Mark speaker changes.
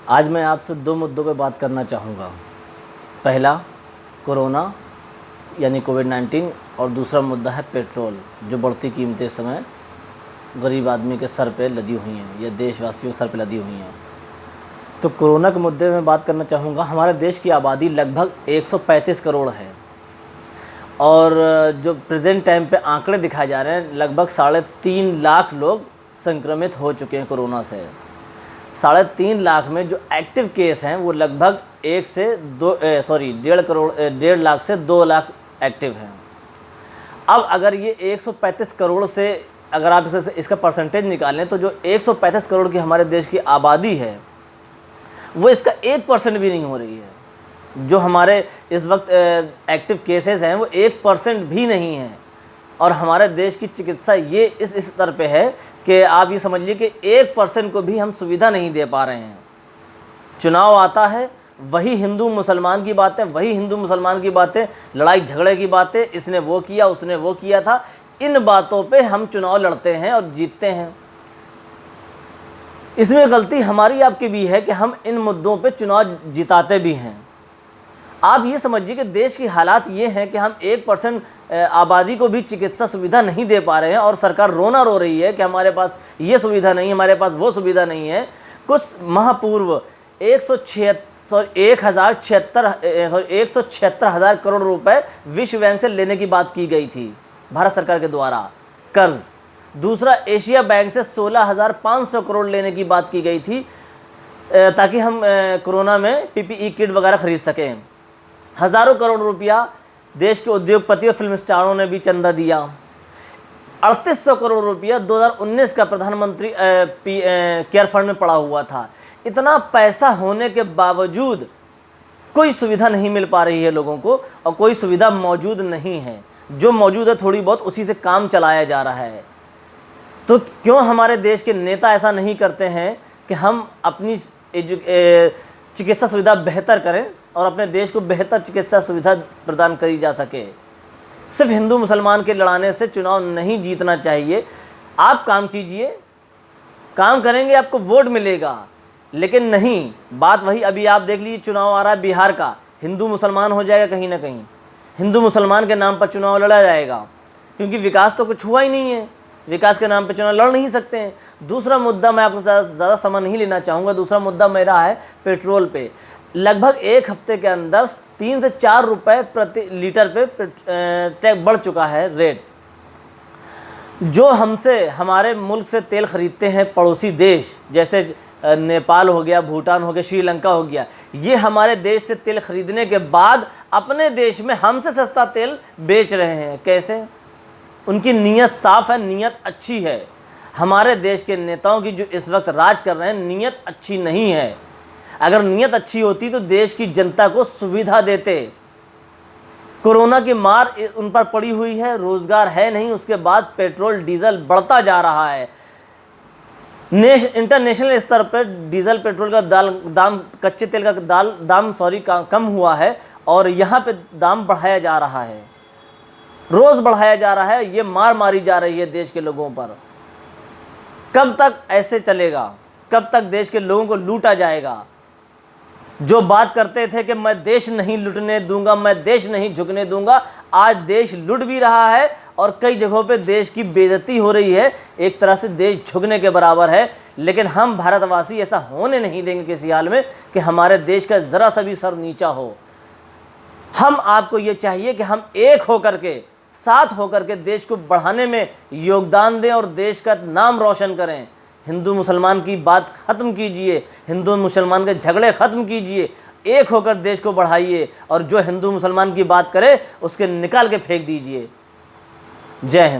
Speaker 1: आज मैं आपसे दो मुद्दों पे बात करना चाहूँगा। पहला कोरोना यानी कोविड-19 और दूसरा मुद्दा है पेट्रोल, जो बढ़ती कीमतें इस समय गरीब आदमी के सर पे लदी हुई हैं या देशवासियों के सर पे लदी हुई हैं। तो कोरोना के मुद्दे में बात करना चाहूँगा। हमारे देश की आबादी लगभग 135 करोड़ है और जो प्रेजेंट टाइम पे आंकड़े दिखाए जा रहे हैं, लगभग 3.5 लाख लोग संक्रमित हो चुके हैं कोरोना से। 3.5 लाख में जो एक्टिव केस हैं वो लगभग 1.5 लाख से 2 लाख एक्टिव हैं। अब अगर ये 135 करोड़ से अगर आप इसका परसेंटेज निकालें तो जो 135 करोड़ की हमारे देश की आबादी है वो इसका 1% भी नहीं हो रही है। जो हमारे इस वक्त एक्टिव केसेस हैं वो 1% भी नहीं हैं और हमारे देश की चिकित्सा ये इस स्तर पे है कि आप ये समझ लीजिए कि 1% को भी हम सुविधा नहीं दे पा रहे हैं। चुनाव आता है, वही हिंदू मुसलमान की बातें, वही हिंदू मुसलमान की बातें, लड़ाई झगड़े की बातें, इसने वो किया उसने वो किया था, इन बातों पे हम चुनाव लड़ते हैं और जीतते हैं। इसमें गलती हमारी आपकी भी है कि हम इन मुद्दों पे चुनाव जिताते भी हैं। आप ये समझिए कि देश की हालात ये हैं कि हम 1% आबादी को भी चिकित्सा सुविधा नहीं दे पा रहे हैं और सरकार रोना रो रही है कि हमारे पास ये सुविधा नहीं, हमारे पास वो सुविधा नहीं है। कुछ माह पूर्व 176 हज़ार करोड़ रुपए विश्व बैंक से लेने की बात की गई थी भारत सरकार के द्वारा कर्ज। दूसरा, एशिया बैंक से 16,500 करोड़ लेने की बात की गई थी ताकि हम कोरोना में PPE किट वगैरह खरीद सकें। हज़ारों करोड़ रुपया देश के उद्योगपति और फिल्म स्टारों ने भी चंदा दिया। 3800 करोड़ रुपया 2019 का प्रधानमंत्री केयर फंड में पड़ा हुआ था। इतना पैसा होने के बावजूद कोई सुविधा नहीं मिल पा रही है लोगों को और कोई सुविधा मौजूद नहीं है। जो मौजूद है थोड़ी बहुत उसी से काम चलाया जा रहा है। तो क्यों हमारे देश के नेता ऐसा नहीं करते हैं कि हम अपनी चिकित्सा सुविधा बेहतर करें और अपने देश को बेहतर चिकित्सा सुविधा प्रदान करी जा सके। सिर्फ हिंदू मुसलमान के लड़ाने से चुनाव नहीं जीतना चाहिए। आप काम कीजिए, काम करेंगे आपको वोट मिलेगा, लेकिन नहीं, बात वही अभी आप देख लीजिए, चुनाव आ रहा है बिहार का, हिंदू मुसलमान हो जाएगा कहीं ना कहीं, हिंदू मुसलमान के नाम पर चुनाव लड़ा जाएगा क्योंकि विकास तो कुछ हुआ ही नहीं है। विकास के नाम पे चुनाव लड़ नहीं सकते हैं। दूसरा मुद्दा, मैं आपको ज़्यादा समय नहीं लेना चाहूँगा, दूसरा मुद्दा मेरा है पेट्रोल पे। लगभग एक हफ्ते के अंदर 3 से 4 रुपए प्रति लीटर पे टैक्स बढ़ चुका है रेट। जो हमसे हमारे मुल्क से तेल खरीदते हैं पड़ोसी देश जैसे नेपाल हो गया, भूटान हो गया, श्रीलंका हो गया, ये हमारे देश से तेल खरीदने के बाद अपने देश में हमसे सस्ता तेल बेच रहे हैं। कैसे? उनकी नीयत साफ़ है, नीयत अच्छी है। हमारे देश के नेताओं की जो इस वक्त राज कर रहे हैं, नीयत अच्छी नहीं है। अगर नीयत अच्छी होती तो देश की जनता को सुविधा देते। कोरोना की मार उन पर पड़ी हुई है, रोज़गार है नहीं, उसके बाद पेट्रोल डीजल बढ़ता जा रहा है। इंटरनेशनल स्तर पर डीजल पेट्रोल का दाम कच्चे तेल का दाम कम हुआ है और यहाँ पे दाम बढ़ाया जा रहा है, रोज़ बढ़ाया जा रहा है। ये मार मारी जा रही है देश के लोगों पर। कब तक ऐसे चलेगा? कब तक देश के लोगों को लूटा जाएगा? जो बात करते थे कि मैं देश नहीं लुटने दूंगा, मैं देश नहीं झुकने दूंगा, आज देश लुट भी रहा है और कई जगहों पे देश की बेइज्जती हो रही है। एक तरह से देश झुकने के बराबर है। लेकिन हम भारतवासी ऐसा होने नहीं देंगे किसी हाल में कि हमारे देश का ज़रा सा भी सर नीचा हो। हम आपको ये चाहिए कि हम एक होकर के, साथ होकर के देश को बढ़ाने में योगदान दें और देश का नाम रोशन करें। हिंदू मुसलमान की बात ख़त्म कीजिए, हिंदू मुसलमान के झगड़े ख़त्म कीजिए, एक होकर देश को बढ़ाइए और जो हिंदू मुसलमान की बात करे उसके निकाल के फेंक दीजिए। जय हिंद।